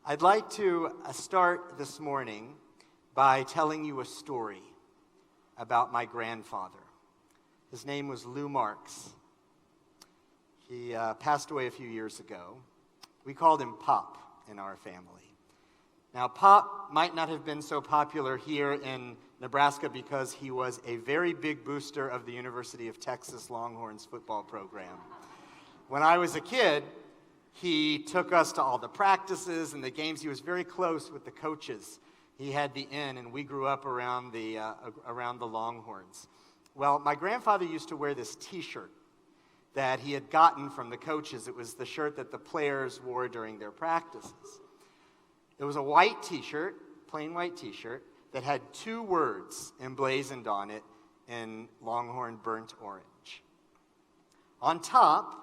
I'd like to start this morning by telling you a story about my grandfather. His name was Lou Marks. He passed away a few years ago. We called him Pop in our family. Now, Pop might not have been so popular here in Nebraska because he was a very big booster of the University of Texas Longhorns football program. When I was a kid, he took us to all the practices and the games. He was very close with the coaches. He had the inn, and we grew up around the Longhorns. Well, my grandfather used to wear this T-shirt that he had gotten from the coaches. It was the shirt that the players wore during their practices. It was a white T-shirt, plain white T-shirt, that had two words emblazoned on it in Longhorn burnt orange. On top,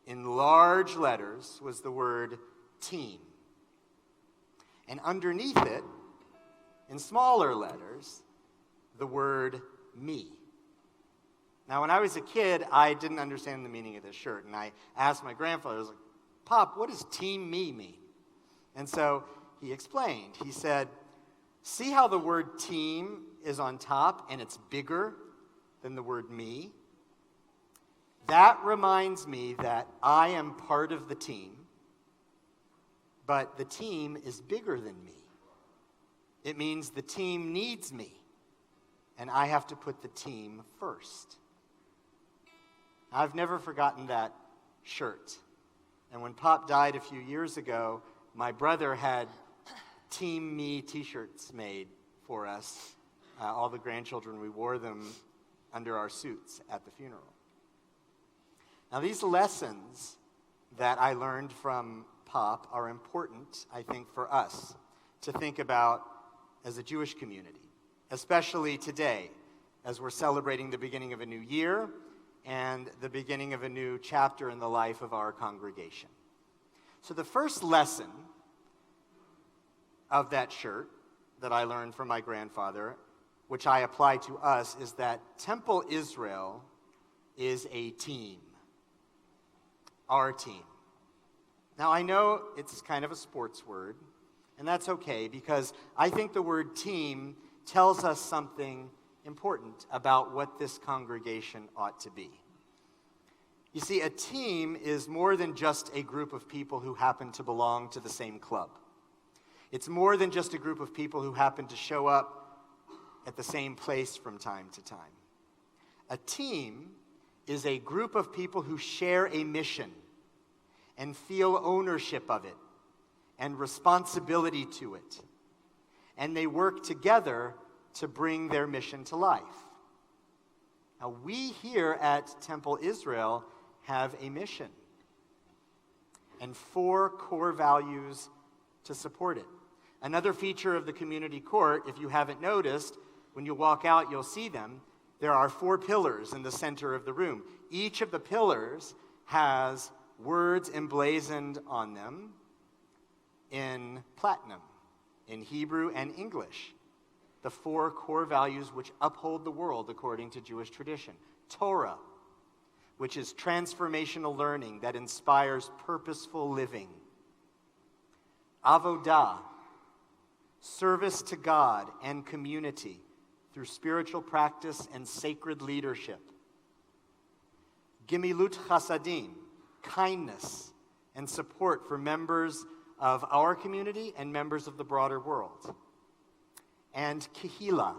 in large letters, was the word team. And underneath it, in smaller letters, the word me. Now, when I was a kid, I didn't understand the meaning of this shirt, and I asked my grandfather, I was like, "Pop, what does team me mean?" And so he explained. He said, "See how the word team is on top and it's bigger than the word me? That reminds me that I am part of the team, but the team is bigger than me. It means the team needs me, and I have to put the team first." I've never forgotten that shirt. And when Pop died a few years ago, my brother had Team Me t-shirts made for us. All the grandchildren, we wore them under our suits at the funeral. Now, these lessons that I learned from Pop are important, I think, for us to think about as a Jewish community, especially today as we're celebrating the beginning of a new year and the beginning of a new chapter in the life of our congregation. So the first lesson of that shirt that I learned from my grandfather, which I apply to us, is that Temple Israel is a team. Our team. Now, I know it's kind of a sports word, and that's okay, because I think the word team tells us something important about what this congregation ought to be. You see, a team is more than just a group of people who happen to belong to the same club. It's more than just a group of people who happen to show up at the same place from time to time. A team is a group of people who share a mission and feel ownership of it and responsibility to it. And they work together to bring their mission to life. Now, we here at Temple Israel have a mission and 4 core values to support it. Another feature of the community court, if you haven't noticed, when you walk out, you'll see them. There are 4 pillars in the center of the room. Each of the pillars has words emblazoned on them in platinum, in Hebrew and English. The 4 core values which uphold the world according to Jewish tradition. Torah, which is transformational learning that inspires purposeful living. Avodah, service to God and community through spiritual practice and sacred leadership. Gimilut Chasadim, kindness and support for members of our community and members of the broader world. And Kehila,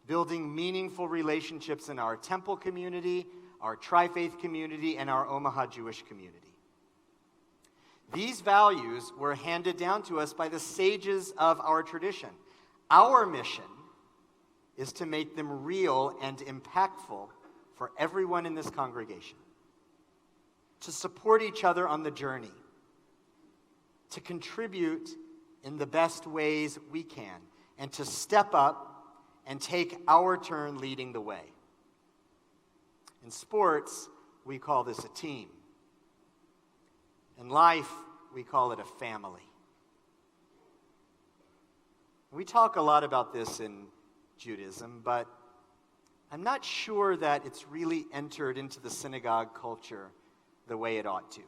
building meaningful relationships in our temple community, our tri-faith community, and our Omaha Jewish community. These values were handed down to us by the sages of our tradition. Our mission is to make them real and impactful for everyone in this congregation. To support each other on the journey. To contribute in the best ways we can. And to step up and take our turn leading the way. In sports, we call this a team. In life, we call it a family. We talk a lot about this in Judaism, but I'm not sure that it's really entered into the synagogue culture the way it ought to.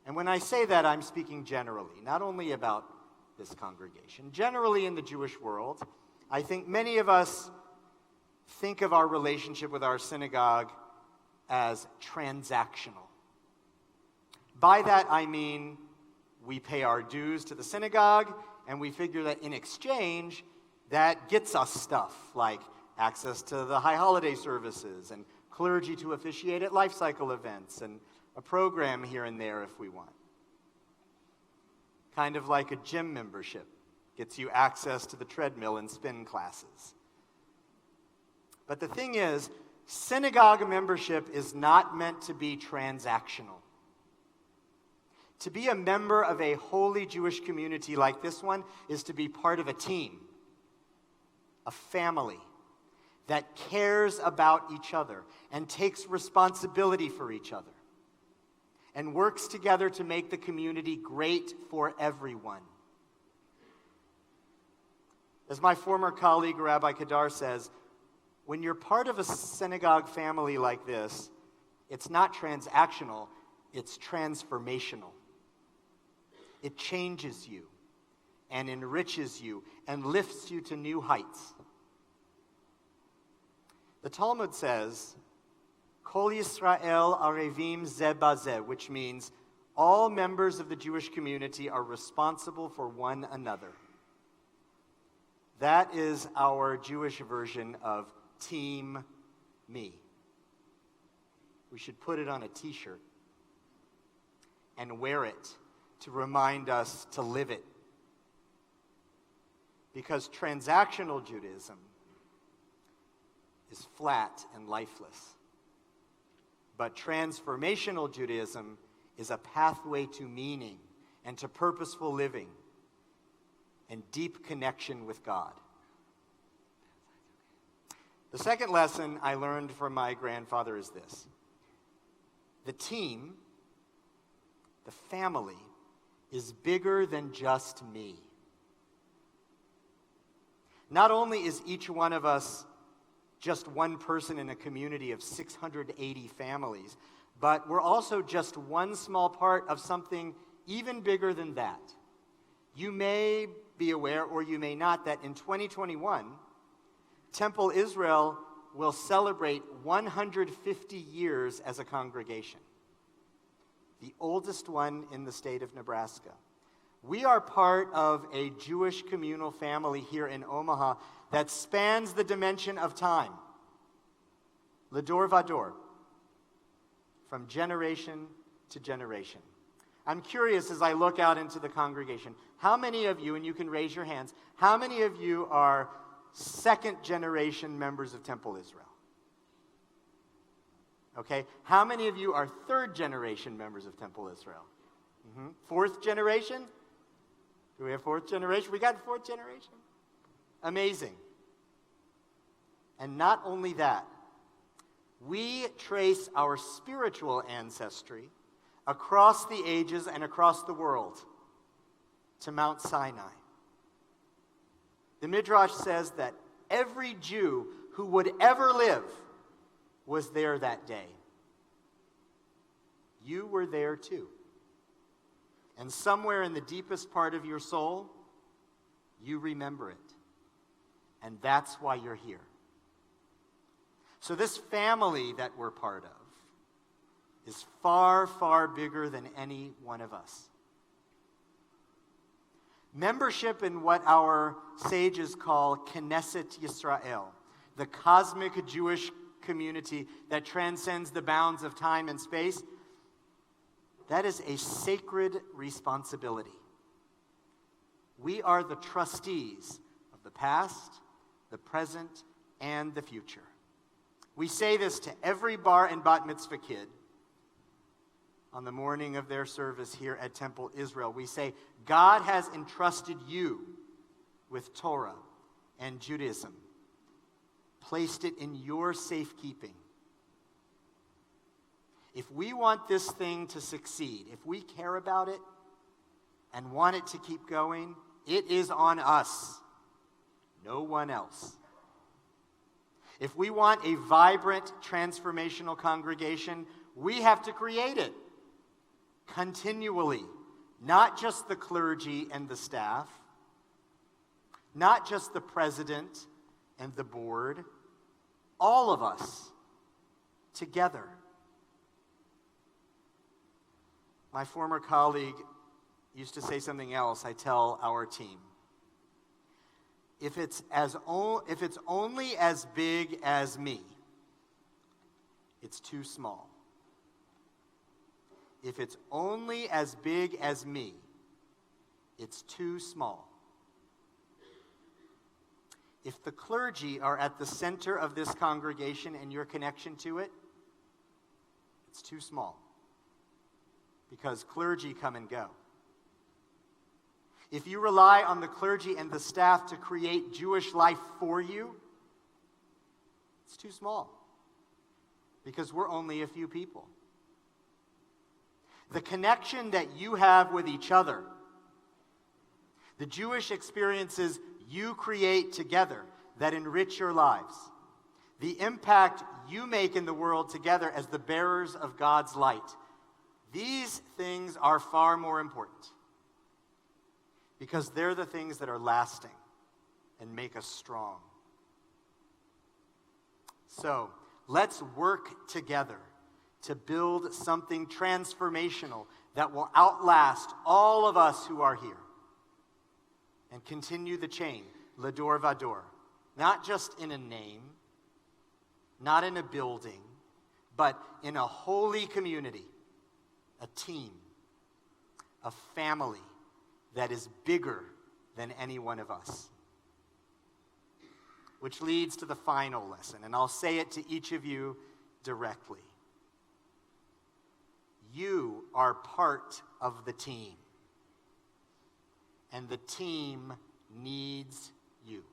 And when I say that, I'm speaking generally, not only about this congregation. Generally in the Jewish world, I think many of us think of our relationship with our synagogue as transactional. By that I mean we pay our dues to the synagogue, and we figure that in exchange, that gets us stuff like access to the high holiday services and clergy to officiate at life cycle events and a program here and there if we want. Kind of like a gym membership gets you access to the treadmill and spin classes. But the thing is, synagogue membership is not meant to be transactional. To be a member of a holy Jewish community like this one is to be part of a team, a family that cares about each other and takes responsibility for each other and works together to make the community great for everyone. As my former colleague, Rabbi Kadar, says, when you're part of a synagogue family like this, it's not transactional, it's transformational. It changes you and enriches you and lifts you to new heights. The Talmud says, Kol Yisrael arevim ze bazeh, which means all members of the Jewish community are responsible for one another. That is our Jewish version of Team Me. We should put it on a t-shirt and wear it to remind us to live it. Because transactional Judaism is flat and lifeless. But transformational Judaism is a pathway to meaning and to purposeful living and deep connection with God. The second lesson I learned from my grandfather is this. The team, the family, is bigger than just me. Not only is each one of us just one person in a community of 680 families, but we're also just one small part of something even bigger than that. You may be aware, or you may not, that in 2021, Temple Israel will celebrate 150 years as a congregation. The oldest one in the state of Nebraska. We are part of a Jewish communal family here in Omaha that spans the dimension of time. Lador vador. From generation to generation. I'm curious as I look out into the congregation, how many of you, and you can raise your hands, how many of you are second generation members of Temple Israel? Okay, how many of you are third generation members of Temple Israel? Fourth generation? Do we have fourth generation? We got fourth generation? Amazing. And not only that, we trace our spiritual ancestry across the ages and across the world to Mount Sinai. The Midrash says that every Jew who would ever live was there that day. You were there too. And somewhere in the deepest part of your soul, you remember it. And that's why you're here. So this family that we're part of is far, far bigger than any one of us. Membership in what our sages call Knesset Yisrael, the cosmic Jewish community that transcends the bounds of time and space, that is a sacred responsibility. We are the trustees of the past, the present, and the future. We say this to every bar and bat mitzvah kid on the morning of their service here at Temple Israel. We say, God has entrusted you with Torah and Judaism, placed it in your safekeeping. If we want this thing to succeed, if we care about it and want it to keep going, it is on us, no one else. If we want a vibrant, transformational congregation, we have to create it. continually, not just the clergy and the staff, not just the president and the board, all of us together. My former colleague used to say something else I tell our team. If it's only as big as me, it's too small. If it's only as big as me, it's too small. If the clergy are at the center of this congregation and your connection to it, it's too small. Because clergy come and go. If you rely on the clergy and the staff to create Jewish life for you, it's too small. Because we're only a few people. The connection that you have with each other, the Jewish experiences you create together that enrich your lives, the impact you make in the world together as the bearers of God's light, these things are far more important. Because they're the things that are lasting and make us strong. So, let's work together to build something transformational that will outlast all of us who are here and continue the chain, Lador Vador, not just in a name, not in a building, but in a holy community, a team, a family that is bigger than any one of us. Which leads to the final lesson, and I'll say it to each of you directly. You are part of the team, and the team needs you.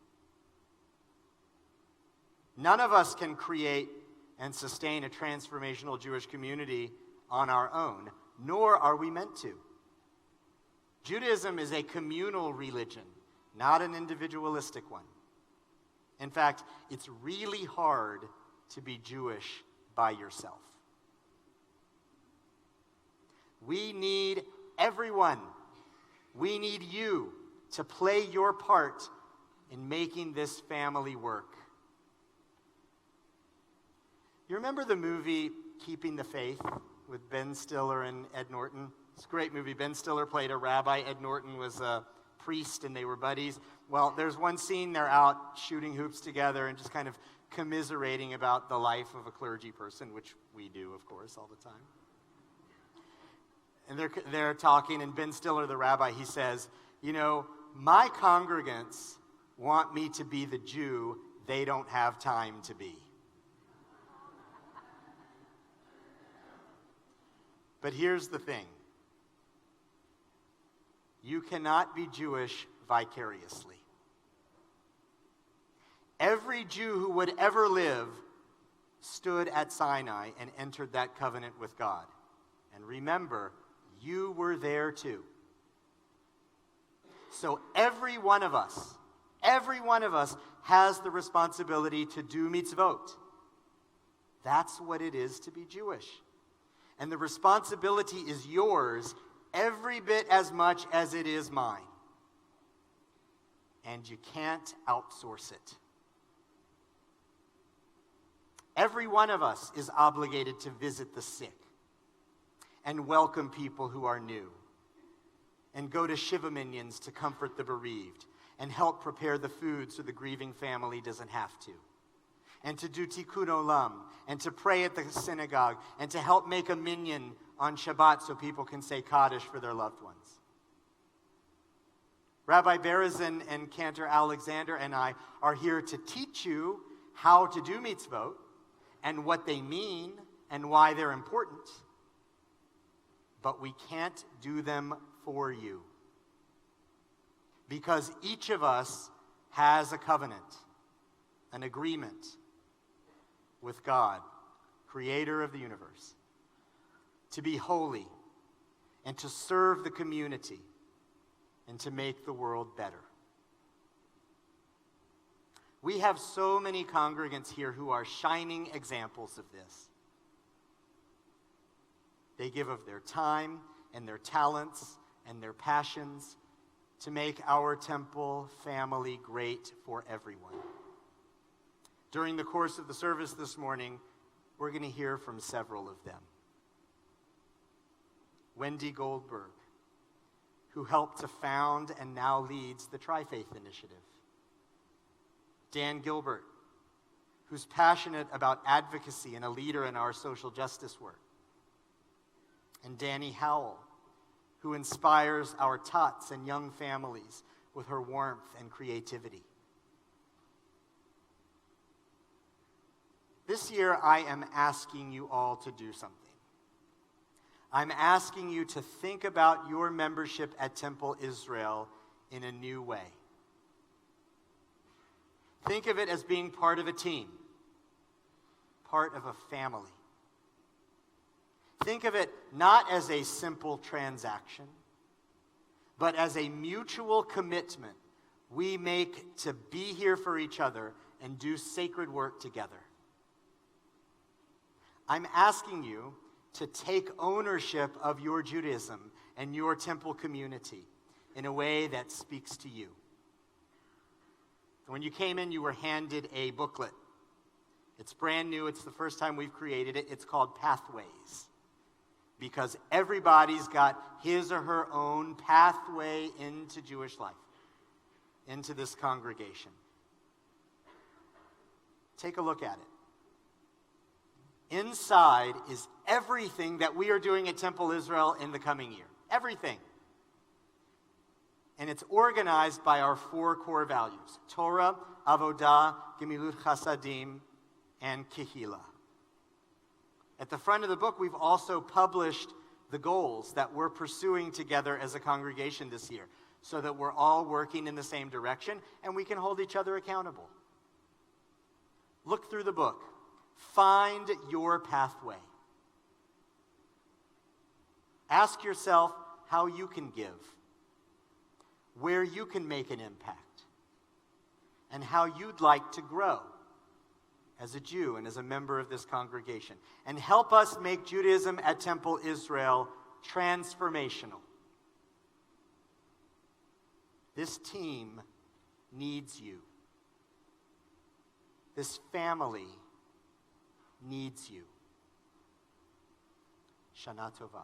None of us can create and sustain a transformational Jewish community on our own, nor are we meant to. Judaism is a communal religion, not an individualistic one. In fact, it's really hard to be Jewish by yourself. We need everyone. We need you to play your part in making this family work. You remember the movie Keeping the Faith with Ben Stiller and Ed Norton? It's a great movie. Ben Stiller played a rabbi. Ed Norton was a priest, and they were buddies. Well, there's one scene they're out shooting hoops together and just kind of commiserating about the life of a clergy person, which we do, of course, all the time. And they're talking, and Ben Stiller, the rabbi, he says, you know, my congregants want me to be the Jew they don't have time to be. But here's the thing. You cannot be Jewish vicariously. Every Jew who would ever live stood at Sinai and entered that covenant with God. And remember, you were there too. So every one of us has the responsibility to do mitzvot. That's what it is to be Jewish. And the responsibility is yours every bit as much as it is mine. And you can't outsource it. Every one of us is obligated to visit the sick and welcome people who are new and go to Shiva minions to comfort the bereaved and help prepare the food so the grieving family doesn't have to, and to do tikkun olam and to pray at the synagogue and to help make a minyan on Shabbat so people can say Kaddish for their loved ones. Rabbi Berezin and Cantor Alexander and I are here to teach you how to do mitzvot and what they mean and why they're important. But we can't do them for you. Because each of us has a covenant, an agreement with God, creator of the universe, to be holy and to serve the community and to make the world better. We have so many congregants here who are shining examples of this. They give of their time and their talents and their passions to make our temple family great for everyone. During the course of the service this morning, we're going to hear from several of them. Wendy Goldberg, who helped to found and now leads the Tri-Faith Initiative. Dan Gilbert, who's passionate about advocacy and a leader in our social justice work. And Danny Howell, who inspires our tots and young families with her warmth and creativity. This year, I am asking you all to do something. I'm asking you to think about your membership at Temple Israel in a new way. Think of it as being part of a team, part of a family. Think of it not as a simple transaction, but as a mutual commitment we make to be here for each other and do sacred work together. I'm asking you to take ownership of your Judaism and your temple community in a way that speaks to you. When you came in, you were handed a booklet. It's brand new. It's the first time we've created it. It's called Pathways, because everybody's got his or her own pathway into Jewish life, into this congregation. Take a look at it. Inside is everything that we are doing at Temple Israel in the coming year. Everything. And it's organized by our 4 core values: Torah, Avodah, Gemilut Chasadim, and Kehillah. At the front of the book, we've also published the goals that we're pursuing together as a congregation this year, so that we're all working in the same direction and we can hold each other accountable. Look through the book. Find your pathway. Ask yourself how you can give, where you can make an impact, and how you'd like to grow as a Jew and as a member of this congregation. And help us make Judaism at Temple Israel transformational. This team needs you. This family needs you. Shana Tova.